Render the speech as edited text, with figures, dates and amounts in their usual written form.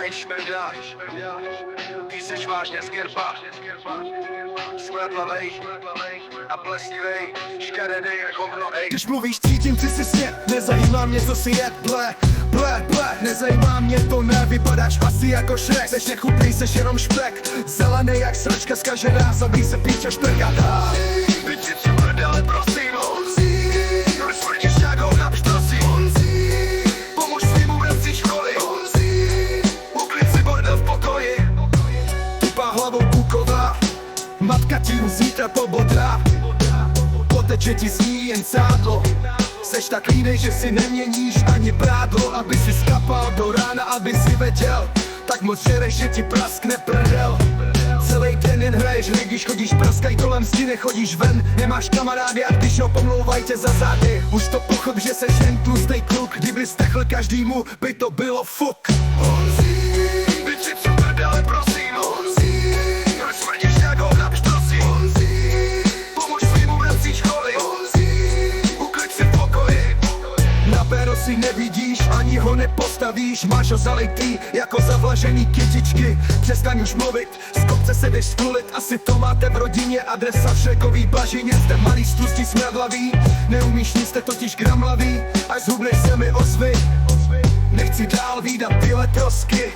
než mrda. Ty seš vážně z gerba, smradlavej a plesnivej, škaredej jak hovno, ej. Když mluvíš, cítím, ty si snět, nezajímá mě, co si jet, ble, nezajímá mě to, ne, vypadáš asi jako Shrek. Seš nechutný, seš jenom šprek, zelený jak sračka zkažená, zabij se píč a šprkatá. Byči si prdele, prosím, proč smrdíš jak hovna, prosím. Pomož svýmu bratři školy, uklid si bordel v pokoji. Tupá hlavou kuková, matka ti zítra pobodrá, poteče ti z ní jen sádlo. Seš tak línej, že si neměníš ani prádlo, aby si skapal do rána, aby si věděl. Tak moc žereš, že ti praskne prdel. Celý den jen hraješ hry, když chodíš praskaj kolem zdi, nechodíš ven. Nemáš kamarády a když ho pomlouvaj tě za zády. Už to pochop, že seš jen tlustej kluk, kdyby stechl každýmu, by to bylo fuk. Byči si prdele, prosím, proč smrdíš jak hovna, prosím. Pomož svýmu bratři školy, uklid si v pokoji. Na péro si nevidíš, ani ho nepostavíš. Máš ho zalitý jako zavlažený kytičky. Přestaň už mluvit, z kopce se jdeš stulit. Asi to máte v rodině, adresa v Šrekový bažině. Jste malý, stlustí, smradlavý, neumíš nic, jste totiž gramlavý. Až zhubneš se mi ozvi, nechci dál vídat tyhle trosky.